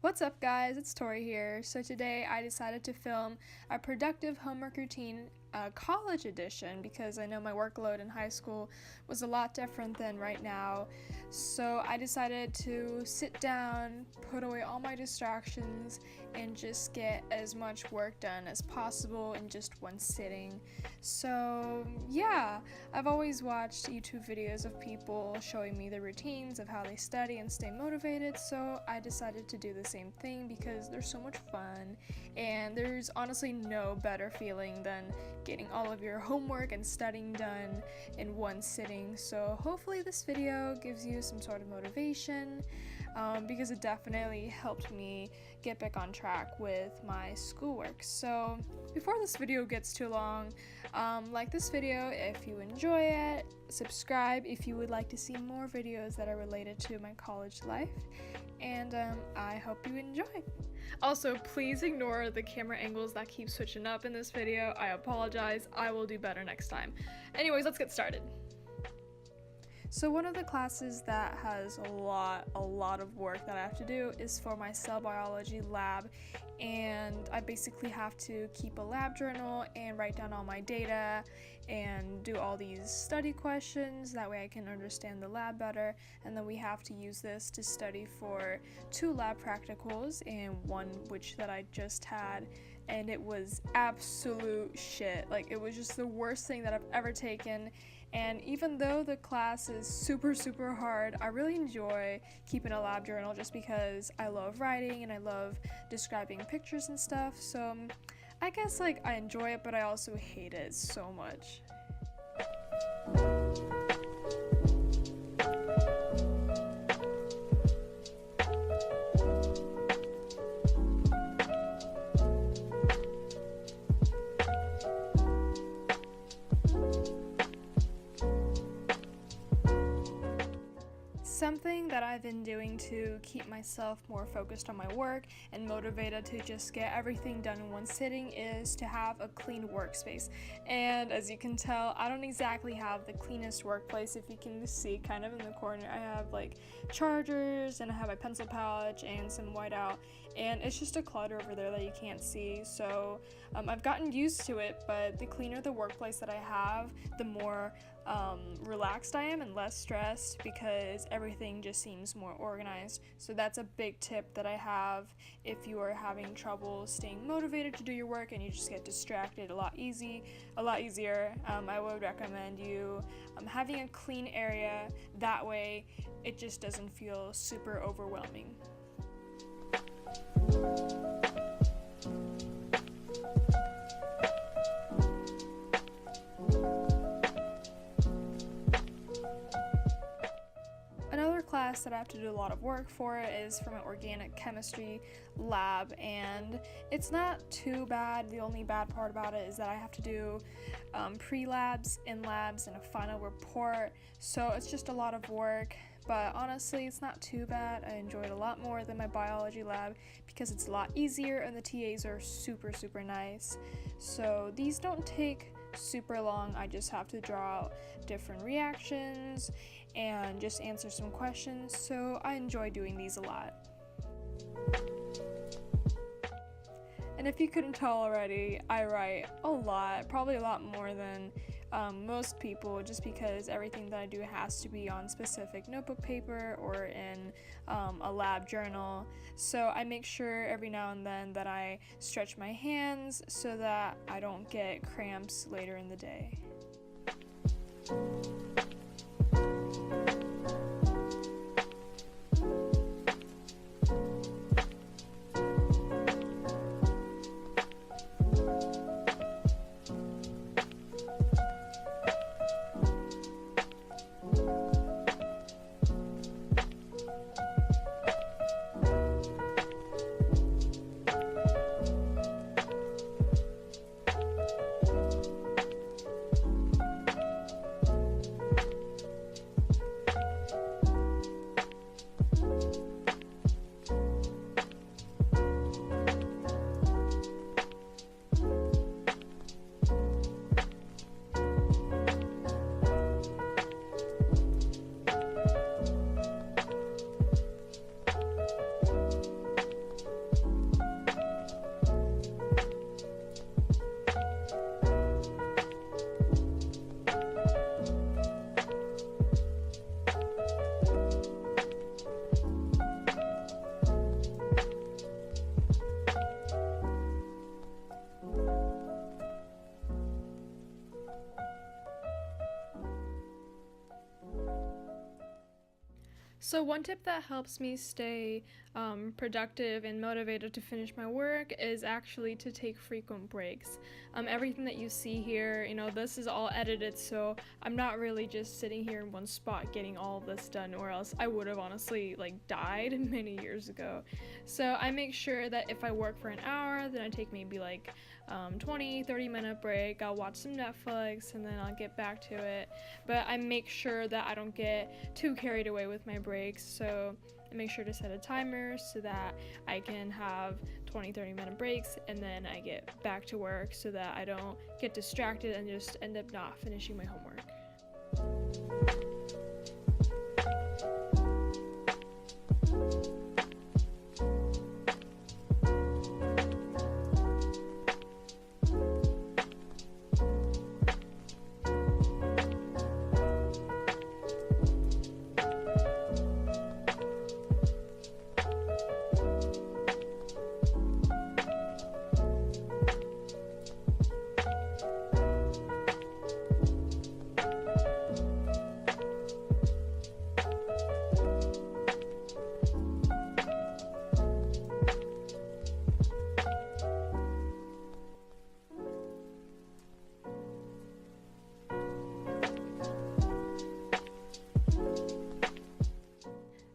What's up guys, it's Tori here. So today I decided to film a productive homework routine college edition because I know my workload in high school was a lot different than right now. So I decided to sit down, put away all my distractions, and just get as much work done as possible in just one sitting. So yeah, I've always watched YouTube videos of people showing me the routines of how they study and stay motivated, so I decided to do the same thing because they're so much fun, and there's honestly no better feeling than getting all of your homework and studying done in one sitting. So hopefully this video gives you some sort of motivation, because it definitely helped me get back on track with my schoolwork. So before this video gets too long, like this video if you enjoy it, subscribe if you would like to see more videos that are related to my college life, and I hope you enjoy. Also, please ignore the camera angles that keep switching up in this video. I apologize. I will do better next time. Anyways, let's get started. So one of the classes that has a lot of work that I have to do is for my cell biology lab, and I basically have to keep a lab journal and write down all my data and do all these study questions. That way I can understand the lab better, and then we have to use this to study for 2 lab practicals and one which that I just had, and it was absolute shit. Like, it was just the worst thing that I've ever taken. And even though the class is super hard, I really enjoy keeping a lab journal just because I love writing and I love describing pictures and stuff. So I guess like I enjoy it, but I also hate it so much. Something that I've been doing to keep myself more focused on my work and motivated to just get everything done in one sitting is to have a clean workspace. And as you can tell, I don't exactly have the cleanest workplace. If you can see kind of in the corner, I have like chargers and I have my pencil pouch and some whiteout, and it's just a clutter over there that you can't see. So I've gotten used to it, but the cleaner the workplace that I have, the more relaxed I am and less stressed, because everything just seems more organized. So that's a big tip that I have if you are having trouble staying motivated to do your work and you just get distracted a lot easier. I would recommend you having a clean area. That way it just doesn't feel super overwhelming. Another class that I have to do a lot of work for is for my organic chemistry lab, and it's not too bad. The only bad part about it is that I have to do pre-labs, in-labs, and a final report, so it's just a lot of work. But honestly, it's not too bad. I enjoy it a lot more than my biology lab because it's a lot easier and the TAs are super nice. So these don't take super long. I just have to draw out different reactions and just answer some questions, so I enjoy doing these a lot. And if you couldn't tell already, I write a lot, probably a lot more than most people, just because everything that I do has to be on specific notebook paper or in a lab journal. So I make sure every now and then that I stretch my hands so that I don't get cramps later in the day. So one tip that helps me stay productive and motivated to finish my work is actually to take frequent breaks. Everything that you see here, this is all edited, so I'm not really just sitting here in one spot getting all of this done, or else I would have honestly died many years ago. So I make sure that if I work for an hour, then I take maybe 20-30 minute break. I'll watch some Netflix and then I'll get back to it, but I make sure that I don't get too carried away with my breaks. So I make sure to set a timer so that I can have 20-30 minute breaks, and then I get back to work so that I don't get distracted and just end up not finishing my homework.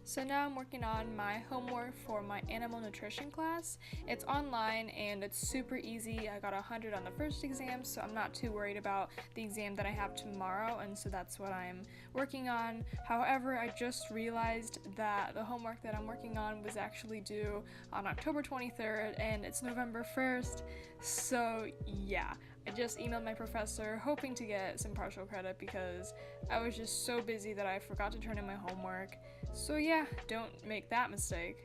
So now I'm working on my homework for my animal nutrition class. It's online and it's super easy. I got 100 on the first exam, so I'm not too worried about the exam that I have tomorrow, and so that's what I'm working on. However, I just realized that the homework that I'm working on was actually due on October 23rd and it's November 1st, so yeah. I just emailed my professor hoping to get some partial credit because I was just so busy that I forgot to turn in my homework. So yeah, don't make that mistake.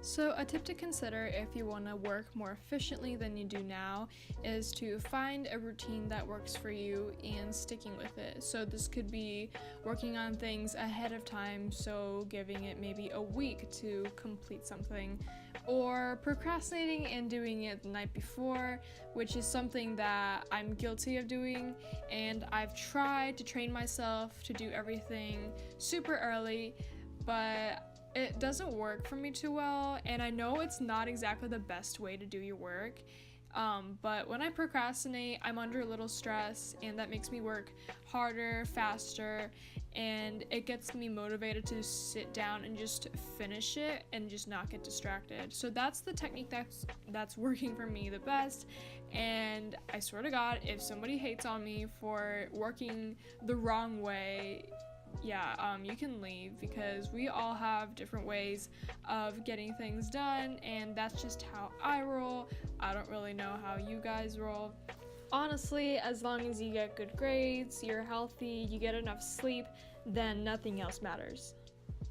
So a tip to consider if you want to work more efficiently than you do now is to find a routine that works for you and sticking with it. So this could be working on things ahead of time, so giving it maybe a week to complete something, or procrastinating and doing it the night before, which is something that I'm guilty of doing, and I've tried to train myself to do everything super early, but it doesn't work for me too well, and I know it's not exactly the best way to do your work, but when I procrastinate, I'm under a little stress, and that makes me work harder, faster, and it gets me motivated to sit down and just finish it and just not get distracted. So that's the technique that's working for me the best, and I swear to God, if somebody hates on me for working the wrong way, you can leave, because we all have different ways of getting things done, and that's just how I roll. I don't really know how you guys roll. Honestly, as long as you get good grades, you're healthy, you get enough sleep, then nothing else matters.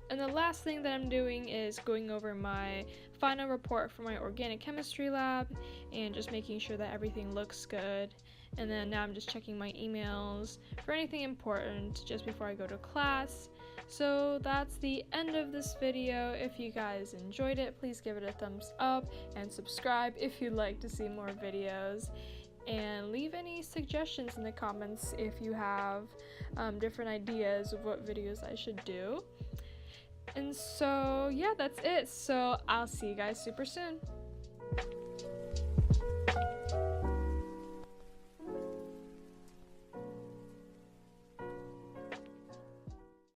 And the last thing that I'm doing is going over my final report for my organic chemistry lab and just making sure that everything looks good. And then now I'm just checking my emails for anything important just before I go to class. So that's the end of this video. If you guys enjoyed it, please give it a thumbs up and subscribe if you'd like to see more videos. And leave any suggestions in the comments if you have different ideas of what videos I should do. And so yeah, that's it. So I'll see you guys super soon.